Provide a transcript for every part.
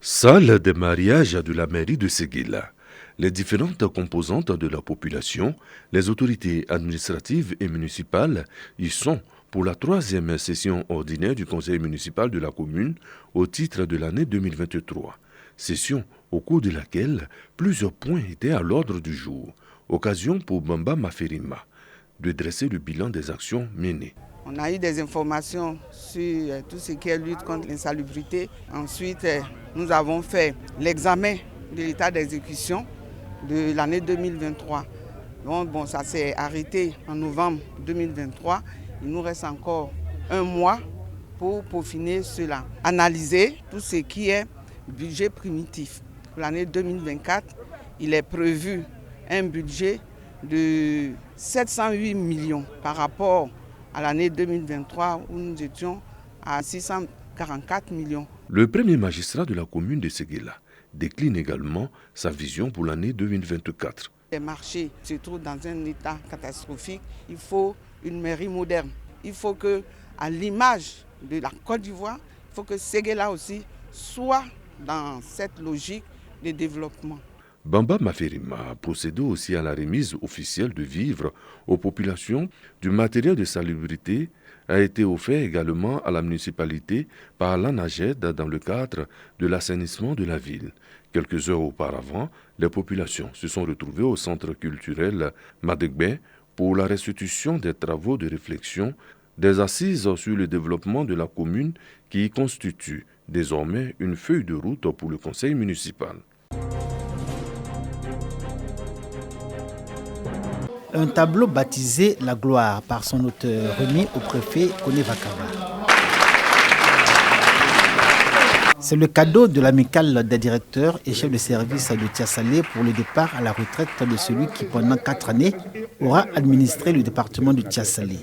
Salle de mariage de la mairie de Séguéla. Les différentes composantes de la population, les autorités administratives et municipales y sont pour la troisième session ordinaire du conseil municipal de la commune au titre de l'année 2023. Session au cours de laquelle plusieurs points étaient à l'ordre du jour. Occasion pour Bamba Maferima de dresser le bilan des actions menées. On a eu des informations sur tout ce qui est lutte contre l'insalubrité. Ensuite, nous avons fait l'examen de l'état d'exécution de l'année 2023. Donc, ça s'est arrêté en novembre 2023. Il nous reste encore un mois pour peaufiner cela. Analyser tout ce qui est budget primitif. Pour l'année 2024, il est prévu un budget de 708 millions par rapport à l'année 2023 où nous étions à 644 millions. Le premier magistrat de la commune de Séguéla décline également sa vision pour l'année 2024. Les marchés se trouvent dans un état catastrophique. Il faut une mairie moderne. Il faut que, à l'image de la Côte d'Ivoire, il faut que Séguéla aussi soit dans cette logique de développement. Bamba Maferima a procédé aussi à la remise officielle de vivres aux populations. Du matériel de salubrité a été offert également à la municipalité par l'ANAGED dans le cadre de l'assainissement de la ville. Quelques heures auparavant, les populations se sont retrouvées au centre culturel Madegbe pour la restitution des travaux de réflexion des assises sur le développement de la commune qui constituent désormais une feuille de route pour le conseil municipal. Un tableau baptisé La Gloire par son auteur remis au préfet Kone Vakaba. C'est le cadeau de l'amicale des directeurs et chefs de service de Tiasalé pour le départ à la retraite de celui qui, pendant 4 années, aura administré le département de Tiasalé.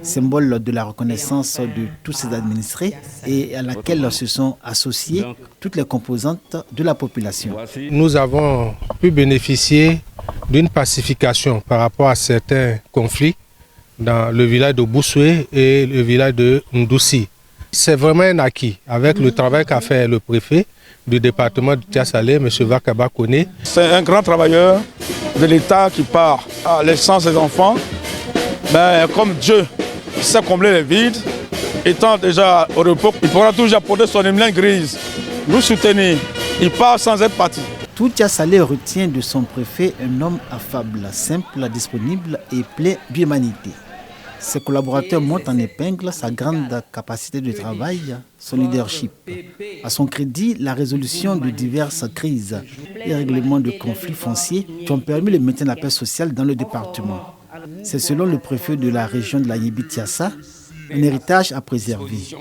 Symbole de la reconnaissance de tous ses administrés et à laquelle se sont associées toutes les composantes de la population. Nous avons pu bénéficier d'une pacification par rapport à certains conflits dans le village de Boussoué et le village de Ndoussi. C'est vraiment un acquis avec le travail qu'a fait le préfet du département de Tiasalé, M. Vakaba Kone. C'est un grand travailleur de l'État qui part à l'essence des enfants. Mais comme Dieu sait combler les vides, étant déjà au repos, il pourra toujours apporter son émeline grise, nous soutenir. Il part sans être parti. Tout Tiasalé retient de son préfet un homme affable, simple, disponible et plein d'humanité. Ses collaborateurs montent en épingle sa grande capacité de travail, son leadership. À son crédit, la résolution de diverses crises et règlements de conflits fonciers qui ont permis le maintien de la paix sociale dans le département. C'est selon le préfet de la région de la Yébi-Tiassa, un héritage à préserver.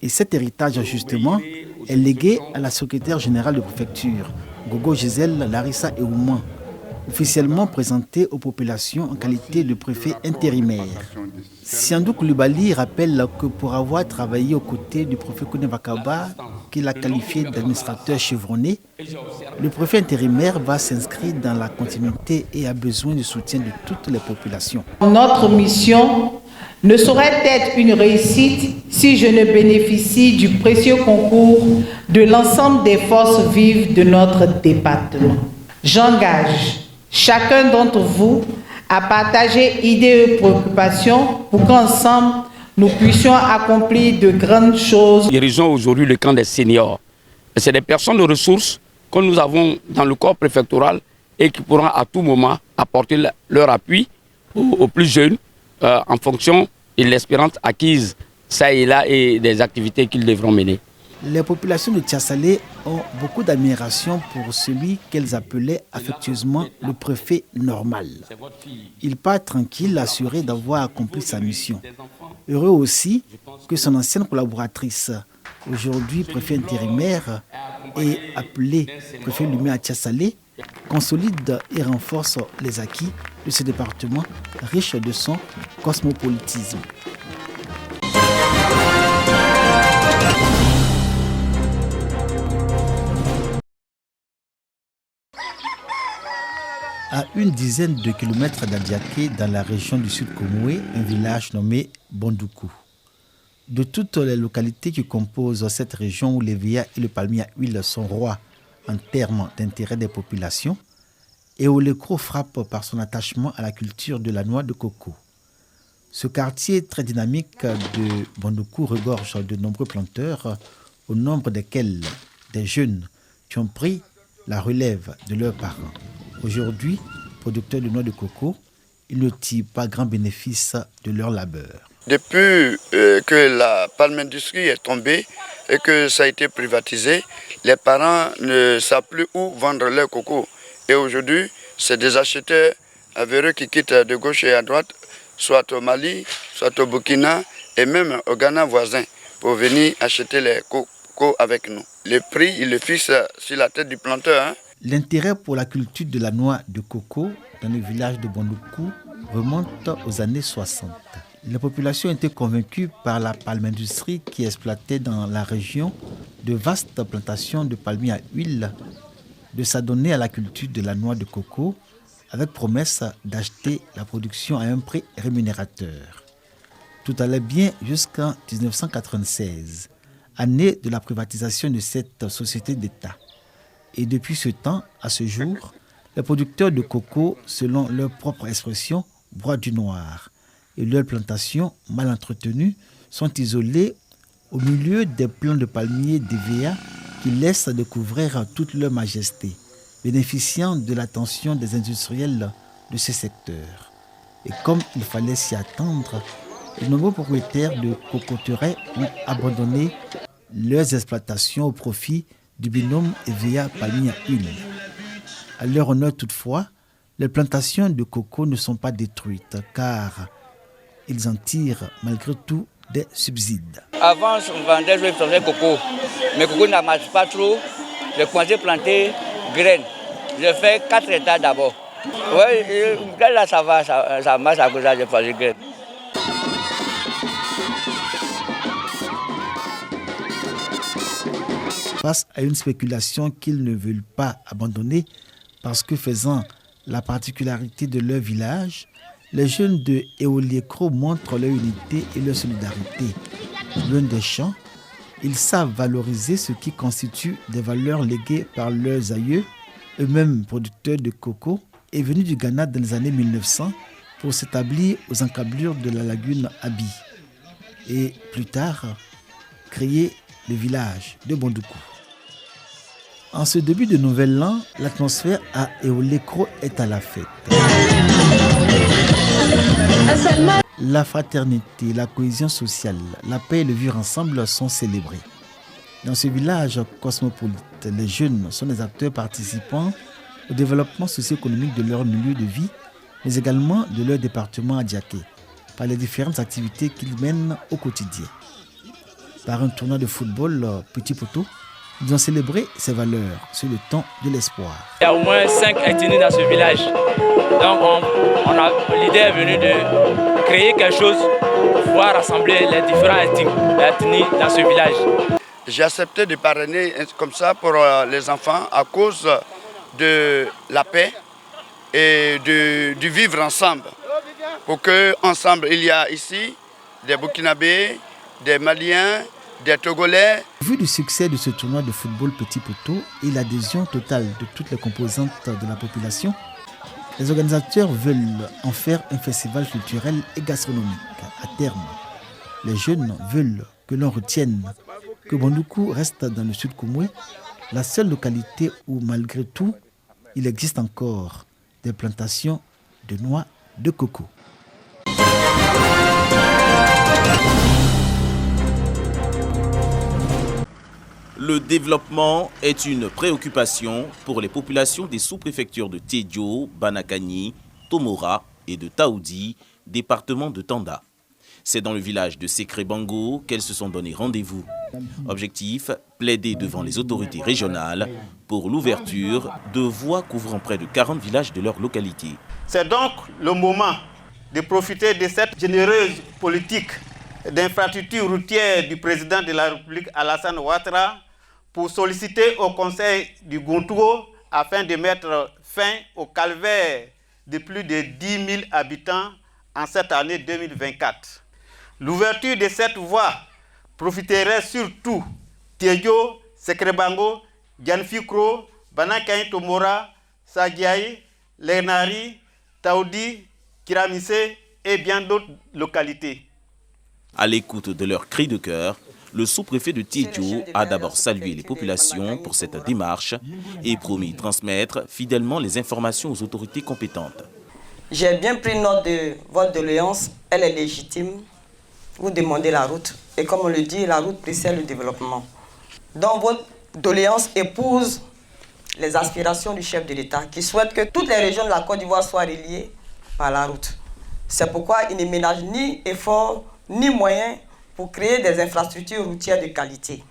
Et cet héritage, justement, est légué à la secrétaire générale de préfecture, Gogo Gisèle Larissa Eouman, officiellement présenté aux populations en qualité de préfet intérimaire. Siandou Koulibaly rappelle que pour avoir travaillé aux côtés du préfet Kone Vakaba, qu'il a qualifié d'administrateur chevronné, le préfet intérimaire va s'inscrire dans la continuité et a besoin du soutien de toutes les populations. Notre mission ne saurait être une réussite si je ne bénéficie du précieux concours de l'ensemble des forces vives de notre département. J'engage chacun d'entre vous à partager idées et préoccupations pour qu'ensemble nous puissions accomplir de grandes choses. Dirigeons aujourd'hui le camp des seniors. C'est des personnes de ressources que nous avons dans le corps préfectoral et qui pourront à tout moment apporter leur appui aux plus jeunes en fonction de l'espérance acquise ça et là et des activités qu'ils devront mener. Les populations de Tiasalé ont beaucoup d'admiration pour celui qu'elles appelaient affectueusement le préfet normal. Il part tranquille, assuré d'avoir accompli sa mission. Heureux aussi que son ancienne collaboratrice, aujourd'hui préfet intérimaire et appelée préfet Lumé à Tiasalé, consolide et renforce les acquis de ce département riche de son cosmopolitisme. À une dizaine de kilomètres d'Adiaké, dans la région du Sud Komoué, un village nommé Bondoukou. De toutes les localités qui composent cette région où l'EVA et le palmier à huile sont rois en termes d'intérêt des populations, Eolekro frappe par son attachement à la culture de la noix de coco. Ce quartier très dynamique de Bondoukou regorge de nombreux planteurs, au nombre desquels des jeunes qui ont pris la relève de leurs parents. Aujourd'hui, producteurs de noix de coco, ils ne tirent pas grand bénéfice de leur labeur. Depuis que la palme industrie est tombée et que ça a été privatisé, les parents ne savent plus où vendre leur coco. Et aujourd'hui, c'est des acheteurs avérés qui quittent de gauche et à droite, soit au Mali, soit au Burkina et même au Ghana voisin pour venir acheter les cocos avec nous. Le prix, il le fixe sur la tête du planteur. L'intérêt pour la culture de la noix de coco dans le village de Bondoukou remonte aux années 60. La population était convaincue par la palme-industrie qui exploitait dans la région de vastes plantations de palmiers à huile de s'adonner à la culture de la noix de coco avec promesse d'acheter la production à un prix rémunérateur. Tout allait bien jusqu'en 1996, année de la privatisation de cette société d'État. Et depuis ce temps, à ce jour, les producteurs de coco, selon leur propre expression, broient du noir. Et leurs plantations, mal entretenues, sont isolées au milieu des plants de palmiers d'EVA qui laissent découvrir toute leur majesté, bénéficiant de l'attention des industriels de ce secteur. Et comme il fallait s'y attendre, de nombreux propriétaires de cocoteraies ont abandonné leurs exploitations au profit du binôme EVA palmier à huile. À leur honneur toutefois, les plantations de coco ne sont pas détruites car ils en tirent malgré tout des subsides. Avant, on vendait le coco, mais le coco ne marche pas trop. J'ai commencé à planter graines. Je fais 4 hectares d'abord. Oui, là ça va, ça marche à cause de j'ai planté graines. Face à une spéculation qu'ils ne veulent pas abandonner parce que faisant la particularité de leur village, les jeunes de Eolekro montrent leur unité et leur solidarité. Loin des champs, ils savent valoriser ce qui constitue des valeurs léguées par leurs aïeux, eux-mêmes producteurs de coco, et venus du Ghana dans les années 1900 pour s'établir aux encablures de la lagune Abi. Et plus tard, créer le village de Bondoukou. En ce début de nouvel an, l'atmosphère à Eolekro est à la fête. La fraternité, la cohésion sociale, la paix et le vivre ensemble sont célébrés. Dans ce village cosmopolite, les jeunes sont des acteurs participants au développement socio-économique de leur milieu de vie, mais également de leur département Adiaké, par les différentes activités qu'ils mènent au quotidien. Par un tournoi de football petit poteau, ils ont célébré ces valeurs sur le temps de l'espoir. Il y a au moins 5 ethnies dans ce village. Donc l'idée est venue de créer quelque chose pour pouvoir rassembler les différentes ethnies dans ce village. J'ai accepté de parrainer comme ça pour les enfants à cause de la paix et du vivre ensemble. Pour qu'ensemble, il y a ici des Burkinabés, des Maliens, des Togolais. Vu le succès de ce tournoi de football petit poteau et l'adhésion totale de toutes les composantes de la population, les organisateurs veulent en faire un festival culturel et gastronomique. À terme, les jeunes veulent que l'on retienne que Bondoukou reste dans le sud Koumoué, la seule localité où malgré tout, il existe encore des plantations de noix de coco. Le développement est une préoccupation pour les populations des sous-préfectures de Tédio, Banakani, Tomora et de Taoudi, département de Tanda. C'est dans le village de Sekrebango qu'elles se sont donné rendez-vous. Objectif, plaider devant les autorités régionales pour l'ouverture de voies couvrant près de 40 villages de leur localité. C'est donc le moment de profiter de cette généreuse politique d'infrastructure routière du président de la République Alassane Ouattara pour solliciter au Conseil du Gontougo afin de mettre fin au calvaire de plus de 10 000 habitants en cette année 2024. L'ouverture de cette voie profiteraient surtout Tedjo, Sekrebango, Djanfikro, Banakani Tomora, Sadiaï, Lernari, Taoudi, Kiramise et bien d'autres localités. À l'écoute de leurs cris de cœur, le sous-préfet de Tedjo a d'abord salué les populations pour cette démarche et promis transmettre fidèlement les informations aux autorités compétentes. J'ai bien pris note de votre doléance, elle est légitime. Vous demandez la route et comme on le dit, la route précède le développement. Donc votre doléance épouse les aspirations du chef de l'État qui souhaite que toutes les régions de la Côte d'Ivoire soient reliées par la route. C'est pourquoi il ne ménage ni efforts ni moyens pour créer des infrastructures routières de qualité.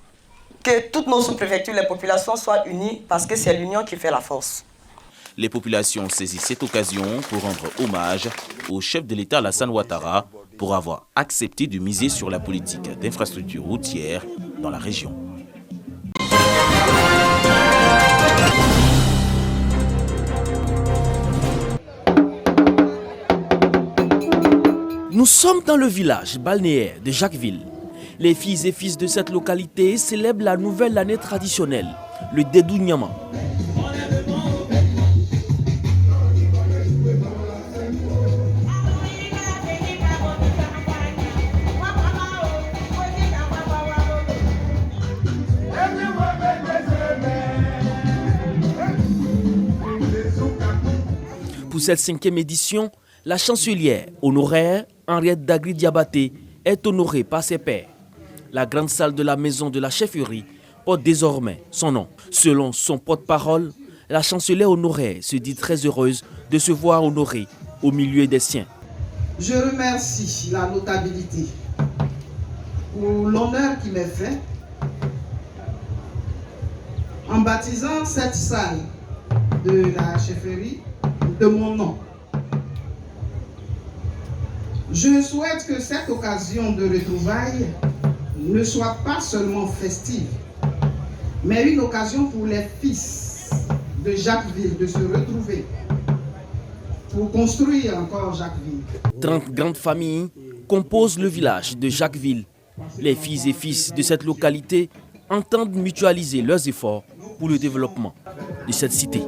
Que toutes nos sous-préfectures, les populations soient unies parce que c'est l'union qui fait la force. Les populations saisissent cette occasion pour rendre hommage au chef de l'État Alassane Ouattara pour avoir accepté de miser sur la politique d'infrastructures routières dans la région. Nous sommes dans le village balnéaire de Jacquesville. Les filles et fils de cette localité célèbrent la nouvelle année traditionnelle, le Dédou Nyama. Pour cette 5e édition, la chancelière honoraire Henriette Dagri Diabaté est honorée par ses pairs. La grande salle de la maison de la chefferie porte désormais son nom. Selon son porte-parole, la chancelière honoraire se dit très heureuse de se voir honorée au milieu des siens. Je remercie la notabilité pour l'honneur qui m'est fait en baptisant cette salle de la chefferie de mon nom. Je souhaite que cette occasion de retrouvailles ne soit pas seulement festive, mais une occasion pour les fils de Jacquesville de se retrouver pour construire encore Jacquesville. 30 grandes familles composent le village de Jacquesville. Les filles et fils de cette localité entendent mutualiser leurs efforts pour le développement de cette cité.